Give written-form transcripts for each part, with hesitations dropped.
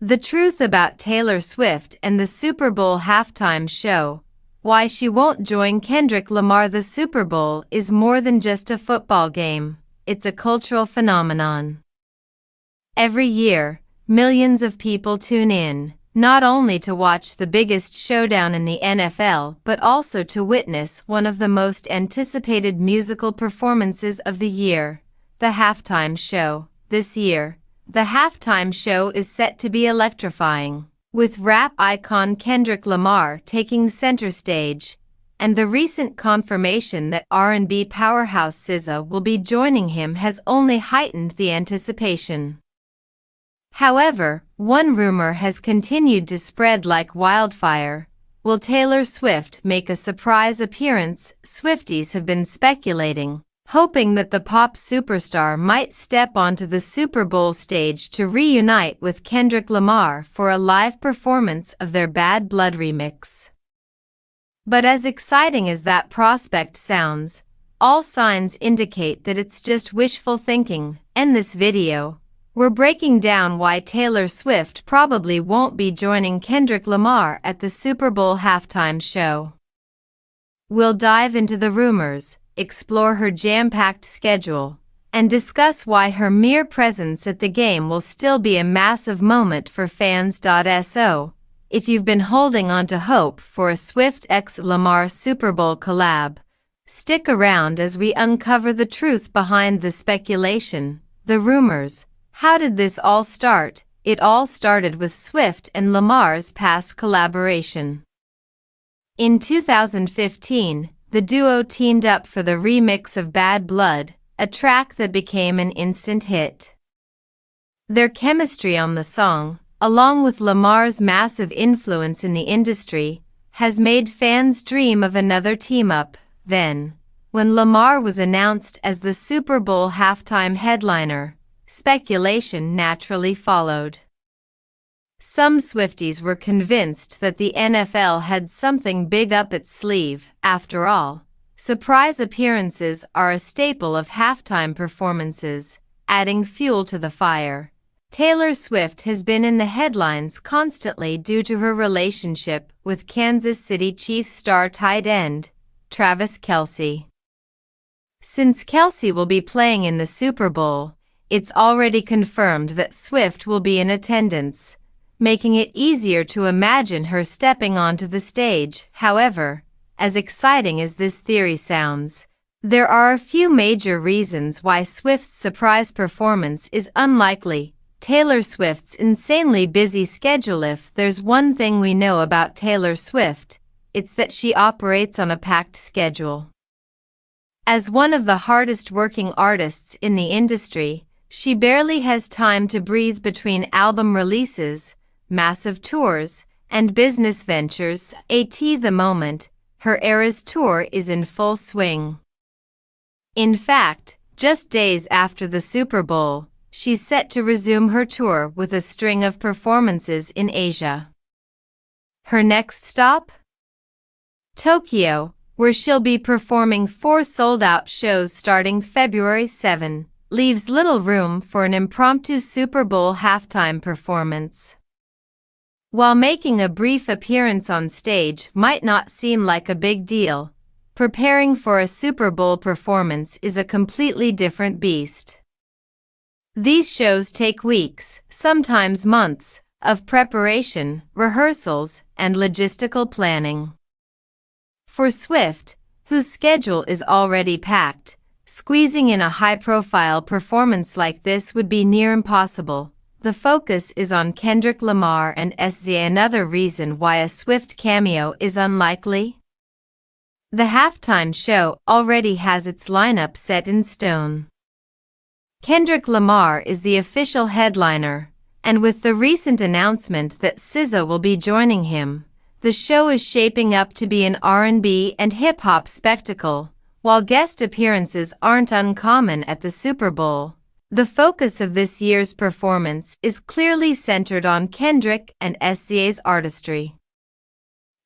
The truth about Taylor Swift and the Super Bowl halftime show, why she won't join Kendrick Lamar. The Super Bowl is more than just a football game, it's a cultural phenomenon. Every year, millions of people tune in, not only to watch the biggest showdown in the NFL but also to witness one of the most anticipated musical performances of the year, the halftime show. This year, the halftime show is set to be electrifying, with rap icon Kendrick Lamar taking center stage, and the recent confirmation that R&B powerhouse SZA will be joining him has only heightened the anticipation. However, one rumor has continued to spread like wildfire. Will Taylor Swift make a surprise appearance? Swifties have been speculating, hoping that the pop superstar might step onto the Super Bowl stage to reunite with Kendrick Lamar for a live performance of their Bad Blood remix. But as exciting as that prospect sounds, all signs indicate that it's just wishful thinking. In this video, we're breaking down why Taylor Swift probably won't be joining Kendrick Lamar at the Super Bowl halftime show. We'll dive into the rumors, explore her jam-packed schedule, and discuss why her mere presence at the game will still be a massive moment for fans. So, if you've been holding on to hope for a Swift x Lamar Super Bowl collab, stick around as we uncover the truth behind the speculation, the rumors. How did this all start? It all started with Swift and Lamar's past collaboration. In 2015, the duo teamed up for the remix of Bad Blood, a track that became an instant hit. Their chemistry on the song, along with Lamar's massive influence in the industry, has made fans dream of another team-up. Then, when Lamar was announced as the Super Bowl halftime headliner, speculation naturally followed. Some Swifties were convinced that the NFL had something big up its sleeve. After all, surprise appearances are a staple of halftime performances, adding fuel to the fire. Taylor Swift has been in the headlines constantly due to her relationship with Kansas City Chiefs star tight end, Travis Kelce. Since Kelce will be playing in the Super Bowl, it's already confirmed that Swift will be in attendance, making it easier to imagine her stepping onto the stage. However, as exciting as this theory sounds, there are a few major reasons why Swift's surprise performance is unlikely. Taylor Swift's insanely busy schedule. If there's one thing we know about Taylor Swift, it's that she operates on a packed schedule. As one of the hardest working artists in the industry, she barely has time to breathe between album releases, massive tours, and business ventures. At the moment, her Eras tour is in full swing. In fact, just days after the Super Bowl, she's set to resume her tour with a string of performances in Asia. Her next stop? Tokyo, where she'll be performing 4 sold-out shows starting February 7, leaves little room for an impromptu Super Bowl halftime performance. While making a brief appearance on stage might not seem like a big deal, preparing for a Super Bowl performance is a completely different beast. These shows take weeks, sometimes months, of preparation, rehearsals, and logistical planning. For Swift, whose schedule is already packed, squeezing in a high-profile performance like this would be near impossible. The focus is on Kendrick Lamar and SZA. Another reason why a Swift cameo is unlikely? The halftime show already has its lineup set in stone. Kendrick Lamar is the official headliner, and with the recent announcement that SZA will be joining him, the show is shaping up to be an R&B and hip-hop spectacle. While guest appearances aren't uncommon at the Super Bowl, the focus of this year's performance is clearly centered on Kendrick and SZA's artistry.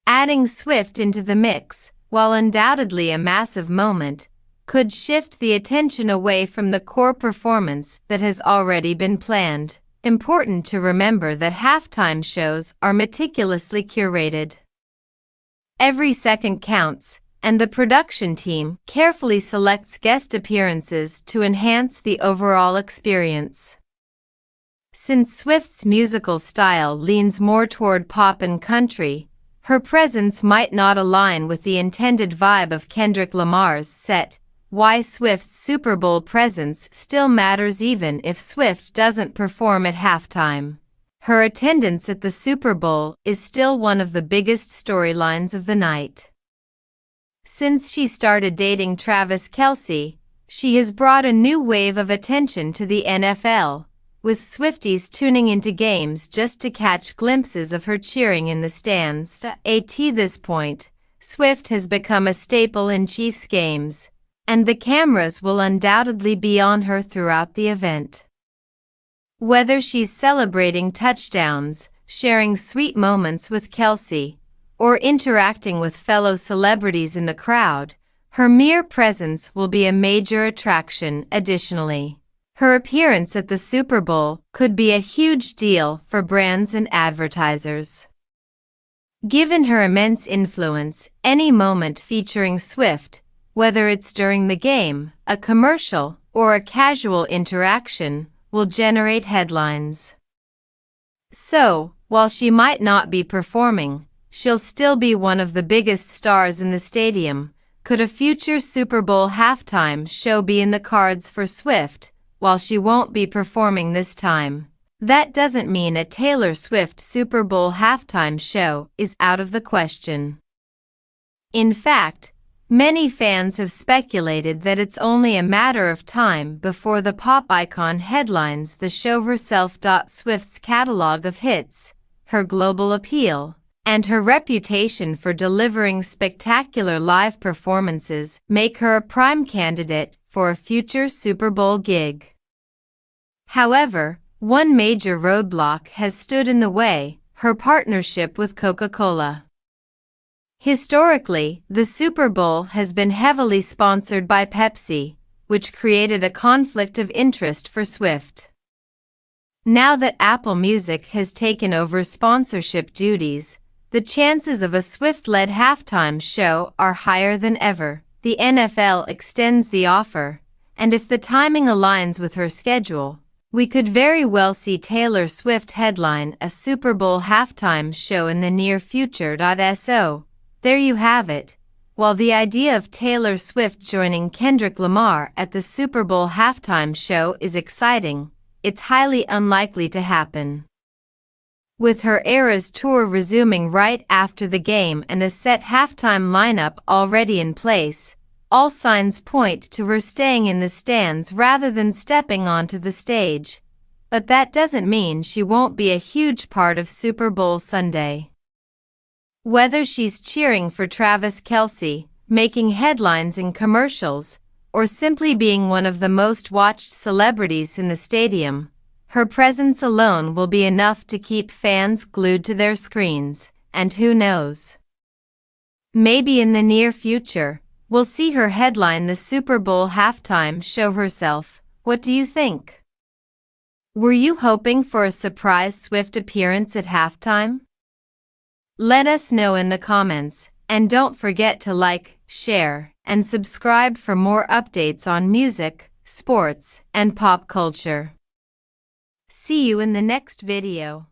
Adding Swift into the mix, while undoubtedly a massive moment, could shift the attention away from the core performance that has already been planned. Important to remember that halftime shows are meticulously curated. Every second counts, and the production team carefully selects guest appearances to enhance the overall experience. Since Swift's musical style leans more toward pop and country, her presence might not align with the intended vibe of Kendrick Lamar's set. Why Swift's Super Bowl presence still matters even if Swift doesn't perform at halftime. Her attendance at the Super Bowl is still one of the biggest storylines of the night. Since she started dating Travis Kelce, she has brought a new wave of attention to the NFL, with Swifties tuning into games just to catch glimpses of her cheering in the stands. At this point, Swift has become a staple in Chiefs games, and the cameras will undoubtedly be on her throughout the event. Whether she's celebrating touchdowns, sharing sweet moments with Kelce, or interacting with fellow celebrities in the crowd, her mere presence will be a major attraction. Additionally, her appearance at the Super Bowl could be a huge deal for brands and advertisers. Given her immense influence, any moment featuring Swift, whether it's during the game, a commercial, or a casual interaction, will generate headlines. So, while she might not be performing, she'll still be one of the biggest stars in the stadium. Could a future Super Bowl halftime show be in the cards for Swift? While she won't be performing this time, that doesn't mean a Taylor Swift Super Bowl halftime show is out of the question. In fact, many fans have speculated that it's only a matter of time before the pop icon headlines the show herself. Swift's catalog of hits, her global appeal, and her reputation for delivering spectacular live performances make her a prime candidate for a future Super Bowl gig. However, one major roadblock has stood in the way: her partnership with Coca-Cola. Historically, the Super Bowl has been heavily sponsored by Pepsi, which created a conflict of interest for Swift. Now that Apple Music has taken over sponsorship duties, the chances of a Swift-led halftime show are higher than ever. The NFL extends the offer, and if the timing aligns with her schedule, we could very well see Taylor Swift headline a Super Bowl halftime show in the near future. So, there you have it. While the idea of Taylor Swift joining Kendrick Lamar at the Super Bowl halftime show is exciting, it's highly unlikely to happen. With her Eras tour resuming right after the game and a set halftime lineup already in place, all signs point to her staying in the stands rather than stepping onto the stage. But that doesn't mean she won't be a huge part of Super Bowl Sunday. Whether she's cheering for Travis Kelce, making headlines in commercials, or simply being one of the most watched celebrities in the stadium, her presence alone will be enough to keep fans glued to their screens. And who knows? Maybe in the near future, we'll see her headline the Super Bowl halftime show herself. What do you think? Were you hoping for a surprise Swift appearance at halftime? Let us know in the comments, and don't forget to like, share, and subscribe for more updates on music, sports, and pop culture. See you in the next video.